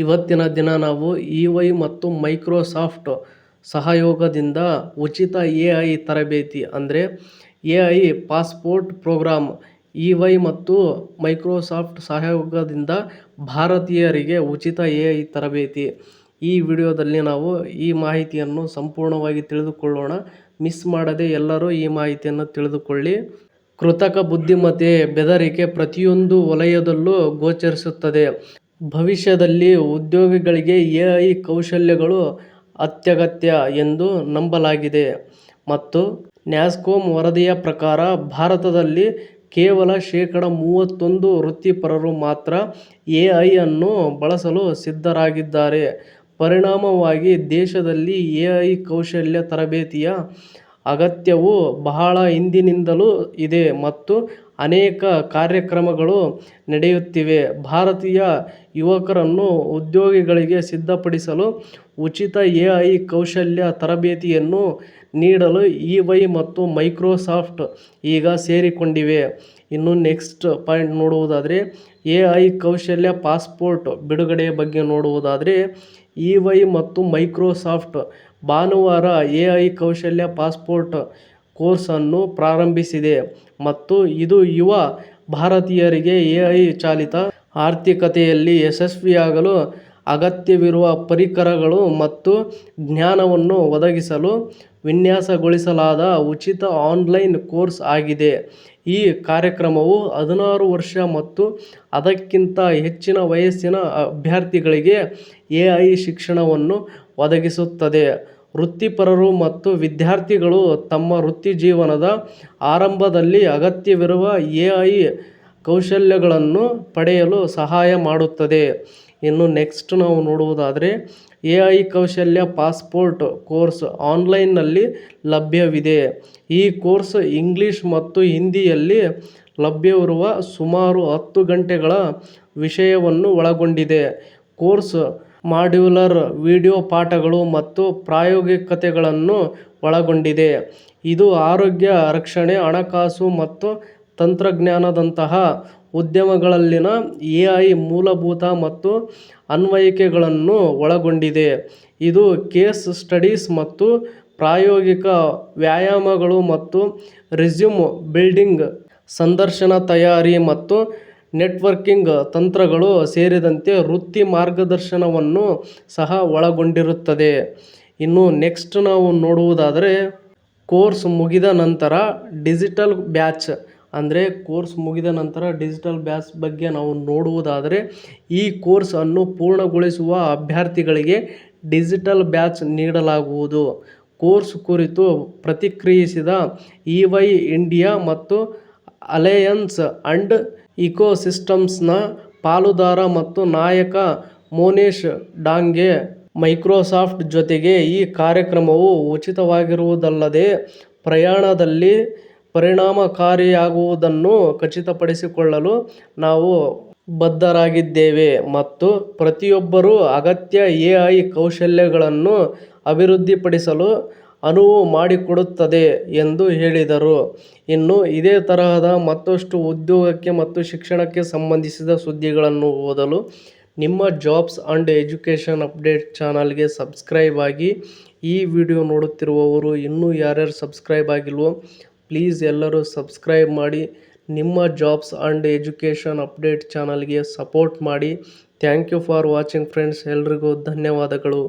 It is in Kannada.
ಇವತ್ತಿನ ದಿನ ನಾವು EY ಮತ್ತು ಮೈಕ್ರೋಸಾಫ್ಟ್ ಸಹಯೋಗದಿಂದ ಉಚಿತ AI ತರಬೇತಿ ಅಂದರೆ AI ಪಾಸ್ಪೋರ್ಟ್ ಪ್ರೋಗ್ರಾಮ್ EY ಮತ್ತು ಮೈಕ್ರೋಸಾಫ್ಟ್ ಸಹಯೋಗದಿಂದ ಭಾರತೀಯರಿಗೆ ಉಚಿತ AI ತರಬೇತಿ. ಈ ವಿಡಿಯೋದಲ್ಲಿ ನಾವು ಈ ಮಾಹಿತಿಯನ್ನು ಸಂಪೂರ್ಣವಾಗಿ ತಿಳಿದುಕೊಳ್ಳೋಣ. ಮಿಸ್ ಮಾಡದೆ ಎಲ್ಲರೂ ಈ ಮಾಹಿತಿಯನ್ನು ತಿಳಿದುಕೊಳ್ಳಿ. ಕೃತಕ ಬುದ್ಧಿಮತ್ತೆ ಬೆದರಿಕೆ ಪ್ರತಿಯೊಂದು ವಲಯದಲ್ಲೂ ಗೋಚರಿಸುತ್ತದೆ. ಭವಿಷ್ಯದಲ್ಲಿ ಉದ್ಯೋಗಿಗಳಿಗೆ AI ಕೌಶಲ್ಯಗಳು ಅತ್ಯಗತ್ಯ ಎಂದು ನಂಬಲಾಗಿದೆ ಮತ್ತು ನ್ಯಾಸ್ಕೋಮ್ ವರದಿಯ ಪ್ರಕಾರ ಭಾರತದಲ್ಲಿ ಕೇವಲ 31% ವೃತ್ತಿಪರರು ಮಾತ್ರ AI ಅನ್ನು ಬಳಸಲು ಸಿದ್ಧರಾಗಿದ್ದಾರೆ. ಪರಿಣಾಮವಾಗಿ ದೇಶದಲ್ಲಿ AI ಕೌಶಲ್ಯ ತರಬೇತಿಯ ಅಗತ್ಯವು ಬಹಳ ಹಿಂದಿನಿಂದಲೂ ಇದೆ ಮತ್ತು ಅನೇಕ ಕಾರ್ಯಕ್ರಮಗಳು ನಡೆಯುತ್ತಿವೆ. ಭಾರತೀಯ ಯುವಕರನ್ನು ಉದ್ಯೋಗಗಳಿಗೆ ಸಿದ್ಧಪಡಿಸಲು ಉಚಿತ AI ಕೌಶಲ್ಯ ತರಬೇತಿಯನ್ನು ನೀಡಲು EY ಮತ್ತು ಮೈಕ್ರೋಸಾಫ್ಟ್ ಈಗ ಸೇರಿಕೊಂಡಿವೆ. ಇನ್ನು ನೆಕ್ಸ್ಟ್ ಪಾಯಿಂಟ್ ನೋಡುವುದಾದರೆ AI ಕೌಶಲ್ಯ ಪಾಸ್ಪೋರ್ಟ್ ಬಿಡುಗಡೆಯ ಬಗ್ಗೆ ನೋಡುವುದಾದರೆ EY ಮತ್ತು ಮೈಕ್ರೋಸಾಫ್ಟ್ ಭಾನುವಾರ AI ಕೌಶಲ್ಯ ಪಾಸ್ಪೋರ್ಟ್ ಕೋರ್ಸನ್ನು ಪ್ರಾರಂಭಿಸಿದೆ ಮತ್ತು ಇದು ಯುವ ಭಾರತೀಯರಿಗೆ AI ಚಾಲಿತ ಆರ್ಥಿಕತೆಯಲ್ಲಿ ಯಶಸ್ವಿಯಾಗಲು ಅಗತ್ಯವಿರುವ ಪರಿಕರಗಳು ಮತ್ತು ಜ್ಞಾನವನ್ನು ಒದಗಿಸಲು ವಿನ್ಯಾಸಗೊಳಿಸಲಾದ ಉಚಿತ ಆನ್ಲೈನ್ ಕೋರ್ಸ್ ಆಗಿದೆ. ಈ ಕಾರ್ಯಕ್ರಮವು 16 ವರ್ಷ ಮತ್ತು ಅದಕ್ಕಿಂತ ಹೆಚ್ಚಿನ ವಯಸ್ಸಿನ ಅಭ್ಯರ್ಥಿಗಳಿಗೆ AI ಶಿಕ್ಷಣವನ್ನು ಒದಗಿಸುತ್ತದೆ. ವೃತ್ತಿಪರರು ಮತ್ತು ವಿದ್ಯಾರ್ಥಿಗಳು ತಮ್ಮ ವೃತ್ತಿಜೀವನದ ಆರಂಭದಲ್ಲಿ ಅಗತ್ಯವಿರುವ AI ಕೌಶಲ್ಯಗಳನ್ನು ಪಡೆಯಲು ಸಹಾಯ ಮಾಡುತ್ತದೆ. ಇನ್ನು ನೆಕ್ಸ್ಟ್ ನಾವು ನೋಡುವುದಾದರೆ AI ಕೌಶಲ್ಯ ಪಾಸ್ಪೋರ್ಟ್ ಕೋರ್ಸ್ ಆನ್ಲೈನ್ನಲ್ಲಿ ಲಭ್ಯವಿದೆ. ಈ ಕೋರ್ಸ್ ಇಂಗ್ಲಿಷ್ ಮತ್ತು ಹಿಂದಿಯಲ್ಲಿ ಲಭ್ಯವಿರುವ ಸುಮಾರು 10 ಗಂಟೆಗಳ ವಿಷಯವನ್ನು ಒಳಗೊಂಡಿದೆ. ಕೋರ್ಸ್ ಮಾಡ್ಯುಲರ್ ವಿಡಿಯೋ ಪಾಠಗಳು ಮತ್ತು ಪ್ರಾಯೋಗಿಕತೆಗಳನ್ನು ಒಳಗೊಂಡಿದೆ. ಇದು ಆರೋಗ್ಯ ರಕ್ಷಣೆ, ಹಣಕಾಸು ಮತ್ತು ತಂತ್ರಜ್ಞಾನದಂತಹ ಉದ್ಯಮಗಳಲ್ಲಿನ AI ಮೂಲಭೂತ ಮತ್ತು ಅನ್ವಯಿಕೆಗಳನ್ನು ಒಳಗೊಂಡಿದೆ. ಇದು ಕೇಸ್ ಸ್ಟಡೀಸ್ ಮತ್ತು ಪ್ರಾಯೋಗಿಕ ವ್ಯಾಯಾಮಗಳು ಮತ್ತು ರೆಸ್ಯೂಮ್ ಬಿಲ್ಡಿಂಗ್, ಸಂದರ್ಶನ ತಯಾರಿ ಮತ್ತು ನೆಟ್ವರ್ಕಿಂಗ್ ತಂತ್ರಗಳು ಸೇರಿದಂತೆ ವೃತ್ತಿ ಮಾರ್ಗದರ್ಶನವನ್ನು ಸಹ ಒಳಗೊಂಡಿರುತ್ತದೆ. ಇನ್ನು ನೆಕ್ಸ್ಟ್ ನಾವು ನೋಡುವುದಾದರೆ ಕೋರ್ಸ್ ಮುಗಿದ ನಂತರ ಡಿಜಿಟಲ್ ಬ್ಯಾಚ್ ಬಗ್ಗೆ ನಾವು ನೋಡುವುದಾದರೆ ಈ ಕೋರ್ಸ್ ಅನ್ನು ಪೂರ್ಣಗೊಳಿಸುವ ಅಭ್ಯರ್ಥಿಗಳಿಗೆ ಡಿಜಿಟಲ್ ಬ್ಯಾಚ್ ನೀಡಲಾಗುವುದು. ಕೋರ್ಸ್ ಕುರಿತು ಪ್ರತಿಕ್ರಿಯಿಸಿದ EY ಇಂಡಿಯಾ ಮತ್ತು ಅಲಯನ್ಸ್ ಅಂಡ್ ಇಕೋಸಿಸ್ಟಮ್ಸ್ನ ಪಾಲುದಾರ ಮತ್ತು ನಾಯಕ ಮೋನಿಶ್ ಡಾಂಗೆ, ಮೈಕ್ರೋಸಾಫ್ಟ್ ಜೊತೆಗೆ ಈ ಕಾರ್ಯಕ್ರಮವು ಉಚಿತವಾಗಿರುವುದಲ್ಲದೆ ಪ್ರಯಾಣದಲ್ಲಿ ಪರಿಣಾಮಕಾರಿಯಾಗುವುದನ್ನು ಖಚಿತಪಡಿಸಿಕೊಳ್ಳಲು ನಾವು ಬದ್ಧರಾಗಿದ್ದೇವೆ ಮತ್ತು ಪ್ರತಿಯೊಬ್ಬರೂ ಅಗತ್ಯ AI ಕೌಶಲ್ಯಗಳನ್ನು ಅಭಿವೃದ್ಧಿಪಡಿಸಲು ಅನುವು ಮಾಡಿಕೊಡುತ್ತದೆ ಎಂದು ಹೇಳಿದರು. ಇನ್ನು ಇದೇ ತರಹದ ಮತ್ತಷ್ಟು ಉದ್ಯೋಗಕ್ಕೆ ಮತ್ತು ಶಿಕ್ಷಣಕ್ಕೆ ಸಂಬಂಧಿಸಿದ ಸುದ್ದಿಗಳನ್ನು ಓದಲು ನಿಮ್ಮ ಜಾಬ್ಸ್ ಅಂಡ್ ಎಜುಕೇಷನ್ ಅಪ್ಡೇಟ್ ಚಾನಲ್ಗೆ ಸಬ್ಸ್ಕ್ರೈಬ್ ಆಗಿ. ಈ ವಿಡಿಯೋ ನೋಡುತ್ತಿರುವವರು ಇನ್ನೂ ಯಾರ್ಯಾರು ಸಬ್ಸ್ಕ್ರೈಬ್ ಆಗಿಲ್ವೋ ಪ್ಲೀಸ್ ಎಲ್ಲರೂ ಸಬ್ಸ್ಕ್ರೈಬ್ ಮಾಡಿ. ನಿಮ್ಮ ಜಾಬ್ಸ್ ಅಂಡ್ ಎಜುಕೇಷನ್ ಅಪ್ಡೇಟ್ ಚಾನಲ್ಗೆ ಸಪೋರ್ಟ್ ಮಾಡಿ. Thank you for watching friends. ಎಲ್ರಿಗೂ ಧನ್ಯವಾದಗಳು.